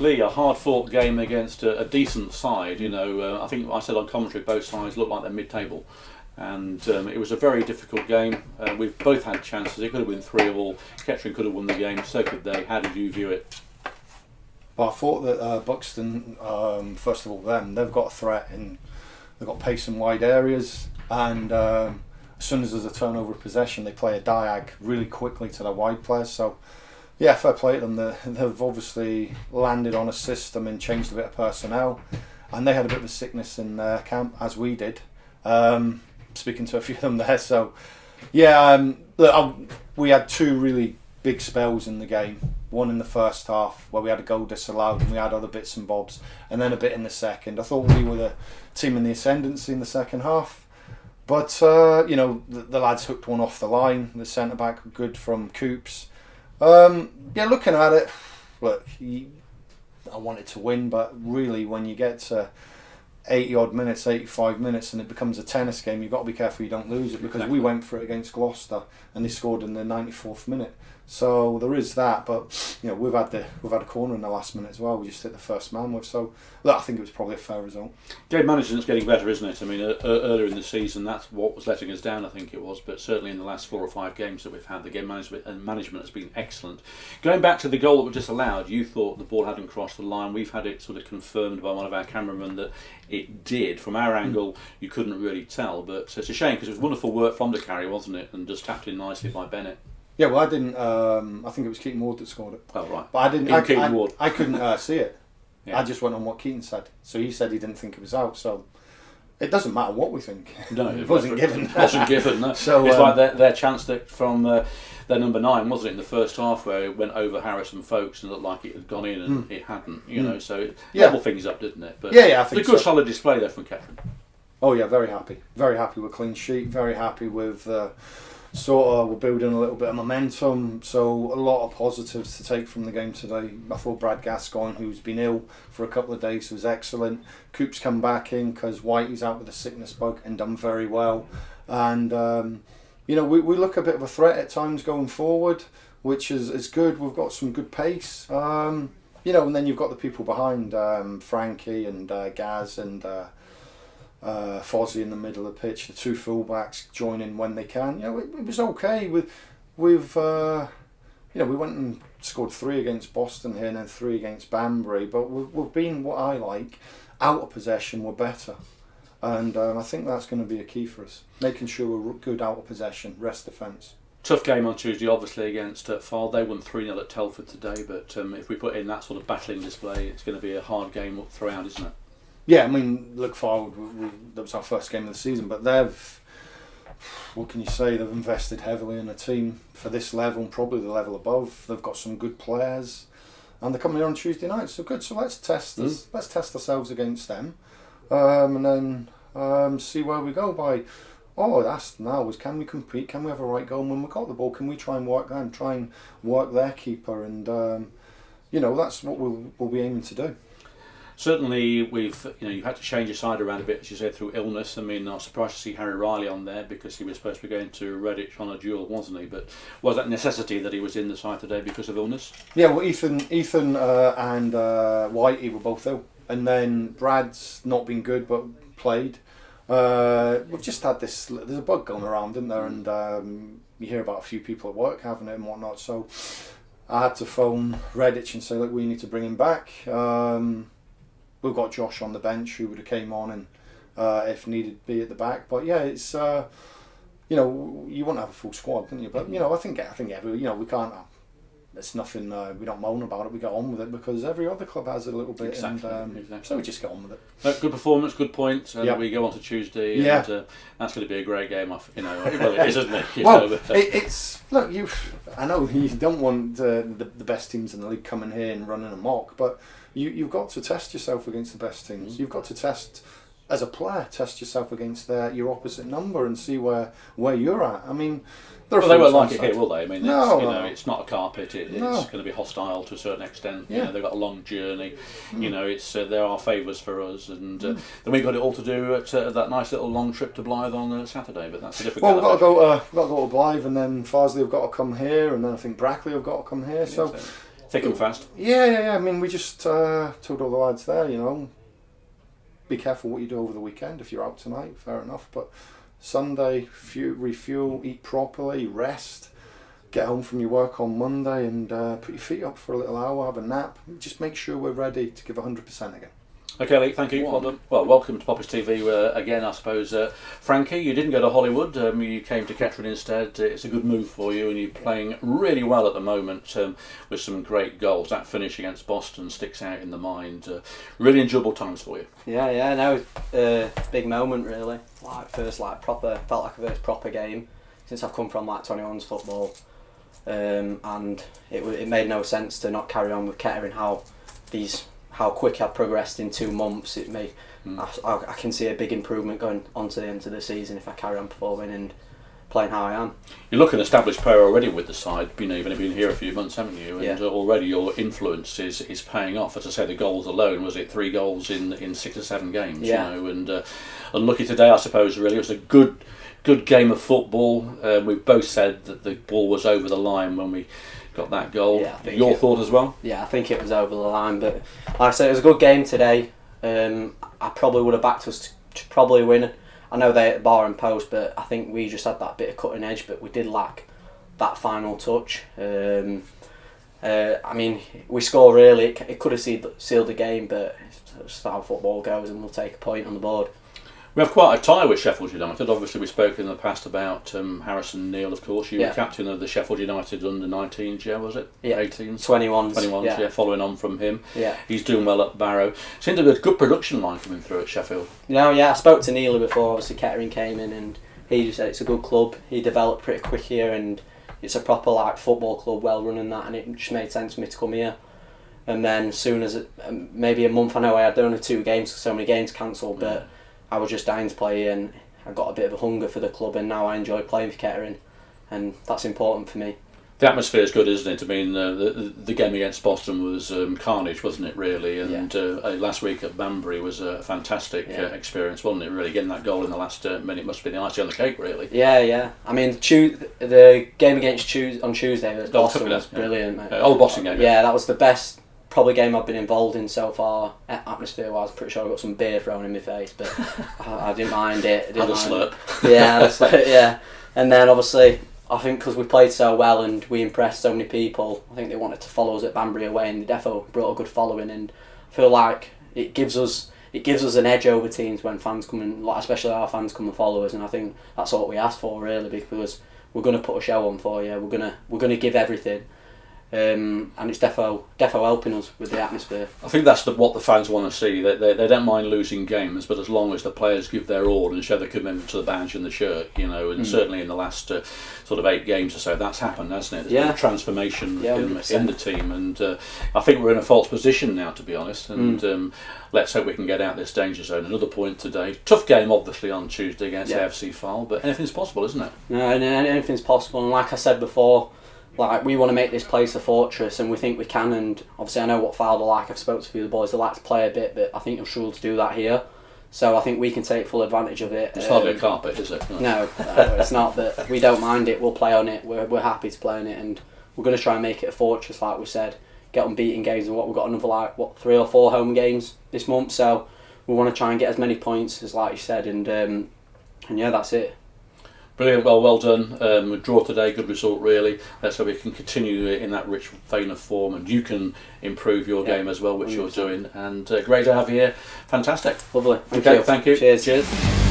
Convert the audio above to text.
technically a hard-fought game against a decent side. You know, I think I said on commentary both sides looked like they're mid-table, and it was a very difficult game. We've both had chances. It could have been 3-3. Kettering could have won the game. So could they. How did you view it? Well, I thought that Buxton, first of all, they've got a threat and they've got pace in wide areas, and as soon as there's a turnover of possession, they play a diag really quickly to their wide players. So, yeah, fair play to them. They've obviously landed on a system and changed a bit of personnel, and they had a bit of a sickness in their camp, as we did. Speaking to a few of them there, so yeah, we had two really big spells in the game. One in the first half where we had a goal disallowed and we had other bits and bobs, and then a bit in the second. I thought we were the team in the ascendancy in the second half, but you know, the lads hooked one off the line. The centre back good from Coops. Yeah, looking at it, look, I wanted to win, but really when you get to 80 odd minutes, 85 minutes, and it becomes a tennis game, you've got to be careful you don't lose it, because exactly. we went for it against Gloucester and they scored in the 94th minute. So there is that, but you know, we've had a corner in the last minute as well. We just hit the first man with. So look, I think it was probably a fair result. Game management's getting better, isn't it? I mean, earlier in the season, that's what was letting us down, I think it was. But certainly in the last 4 or 5 games that we've had, the game management has been excellent. Going back to the goal that was disallowed, you thought the ball hadn't crossed the line. We've had it sort of confirmed by one of our cameramen that it did. From our angle, you couldn't really tell. But it's a shame, because it was wonderful work from the carry, wasn't it? And just tapped in nicely by Bennett. Yeah, well, I didn't. I think it was Keaton Ward that scored it. Oh, right. But I didn't. I couldn't see it. Yeah. I just went on what Keaton said. So he said he didn't think it was out. So it doesn't matter what we think. No, it wasn't given. It wasn't given. No. So it's like their chance that from their number 9, wasn't it, in the first half, where it went over Harrison Folkes and looked like it had gone in, and it hadn't. You know, so it leveled things up, didn't it? But yeah, I think it's a good solid display there from Kettering. Oh yeah, very happy with clean sheet. Very happy with. Sort of, we're building a little bit of momentum, so a lot of positives to take from the game today. I thought Brad Gascoigne, who's been ill for a couple of days, was excellent. Coop's come back in because Whitey's out with a sickness bug and done very well. And you know, we look a bit of a threat at times going forward, which is good. We've got some good pace, you know, and then you've got the people behind, Frankie and Gaz and Fozzie in the middle of the pitch, the 2 fullbacks joining when they can. You know, it was okay. We've you know, we went and scored 3 against Boston here and then 3 against Banbury, but we've been, what I like, out of possession, we're better. And I think that's going to be a key for us, making sure we're good out of possession, rest defence. Tough game on Tuesday, obviously, against Fylde. They won 3-0 at Telford today, but if we put in that sort of battling display, it's going to be a hard game throughout, isn't it? Yeah, I mean, look forward, that was our first game of the season, but what can you say, they've invested heavily in a team for this level and probably the level above. They've got some good players, and they're coming here on Tuesday night, so good. So let's test ourselves against them, and then see where we go by. That's now is, can we compete? Can we have a right goal? And when we got the ball, can we try and work them, try and work their keeper? And you know, that's what we'll be aiming to do. Certainly, you've had to change your side around a bit, as you said, through illness. I mean, I was surprised to see Harry Riley on there because he was supposed to be going to Redditch on a duel, wasn't he? But was that necessity that he was in the side today because of illness? Yeah, well, Ethan and Whitey were both ill, and then Brad's not been good but played. We've just had this. There's a bug going around, isn't there? And you hear about a few people at work having it and whatnot. So I had to phone Redditch and say, look, we need to bring him back. We've got Josh on the bench who would have came on and if needed be at the back. But yeah, it's you know, you want to have a full squad, don't you? But you know, I think every, you know, we can't. It's nothing. We don't moan about it. We get on with it because every other club has a little bit, exactly. So we just get on with it. Good performance, good point. And we go on to Tuesday. Yeah. And, that's going to be a great game. You know, well, it is, isn't it? It's look. I know you don't want the best teams in the league coming here and running amok, but you've got to test yourself against the best teams. You've got to test. As a player, test yourself against your opposite number and see where you're at. I mean, they won't like it here, will they? I mean, no. It's not a carpet. It's going to be hostile to a certain extent. Yeah. You know, they've got a long journey. You know, it's there are favours for us, and then we've got it all to do at that nice little long trip to Blythe on Saturday. But that's a different. Well, we've got to go to Blythe, and then Farsley have got to come here, and then I think Brackley have got to come here. So. Thick and fast. Yeah. I mean, we just told all the lads there, be careful what you do over the weekend. If you're out tonight, fair enough. But Sunday, refuel, eat properly, rest, get home from your work on Monday, and put your feet up for a little hour, have a nap. Just make sure we're ready to give 100% again. Okay, Lee, thank you. Well done. Well, welcome to Poppers TV again, I suppose. Frankie, you didn't go to Hollywood. You came to Kettering instead. It's a good move for you, and you're playing really well at the moment with some great goals. That finish against Buxton sticks out in the mind. Really enjoyable times for you. Yeah, no, big moment really. Felt like a first proper game since I've come from 21s football, and it made no sense to not carry on with Kettering. How quick I progressed in 2 months. I can see a big improvement going on to the end of the season if I carry on performing and playing how I am. You look an established player already with the side. You've only been here a few months, haven't you? And already your influence is paying off. As I say, the goals alone, was it 3 goals in 6 or 7 games? Yeah. And unlucky today, I suppose. Really, it was a good game of football. We've both said that the ball was over the line when we got that goal. Yeah, your thought as well? Yeah, I think it was over the line, but like I said, it was a good game today. I probably would have backed us to probably win. I know they hit the bar and post, but I think we just had that bit of cutting edge, but we did lack that final touch. I mean, we score really, it could have sealed the game, but it's just how football goes, and we'll take a point on the board. We have quite a tie with Sheffield United. Obviously, we spoke in the past about Harrison Neal, of course. You were captain of the Sheffield United under-19s, was it? Yeah. 18s? 21s, following on from him. Yeah. He's doing well at Barrow. Seemed to be a good production line coming through at Sheffield. I spoke to Neil before, obviously Kettering came in, and he just said it's a good club. He developed pretty quick here, and it's a proper football club, well run and that, and it just made sense for me to come here. And then as soon as maybe a month, I know I had only 2 games, so many games cancelled, but I was just dying to play, and I got a bit of a hunger for the club, and now I enjoy playing for Kettering, and that's important for me. The atmosphere is good, isn't it? I mean, the game against Buxton was carnage, wasn't it, really? And last week at Banbury was a fantastic experience, wasn't it, really? Getting that goal in the last minute must have been the icing on the cake, really. Yeah. I mean, the game against on Tuesday against Buxton was brilliant, mate. The Buxton game. Yeah, that was the best probably game I've been involved in so far, atmosphere-wise. I'm pretty sure I got some beer thrown in my face, but I didn't mind it. Had a slurp. Yeah. And then obviously, I think because we played so well and we impressed so many people, I think they wanted to follow us at Banbury away, and they defo brought a good following, and I feel like it gives us an edge over teams when fans come and, especially our fans, come and follow us, and I think that's what we asked for really, because we're going to put a show on for you. We're going to give everything. And it's defo helping us with the atmosphere. I think that's what the fans want to see. They don't mind losing games, but as long as the players give their all and show their commitment to the badge and the shirt, and certainly in the last sort of 8 games or so, that's happened, hasn't it? There's been a transformation in the team, and I think we're in a false position now, to be honest. And let's hope we can get out this danger zone. Another point today. Tough game, obviously, on Tuesday against AFC File, but anything's possible, isn't it? No, anything's possible, and like I said before, we want to make this place a fortress, and we think we can, and obviously I know what Fylde are like. I've spoken to a few of the boys, they like to play a bit, but I think you'll struggle to do that here, so I think we can take full advantage of it. It's hardly a carpet, is it? No, it's not, but we don't mind it. We'll play on it. We're happy to play on it, and we're going to try and make it a fortress, like we said, get unbeaten games, and we've got another 3 or 4 home games this month, so we want to try and get as many points as you said, and that's it. Brilliant, well done. Draw today, good result really. Let's hope we can continue in that rich vein of form, and you can improve your game as well, which 100%. You're doing. And great to have you here. Fantastic. Lovely. Thank you. Cheers.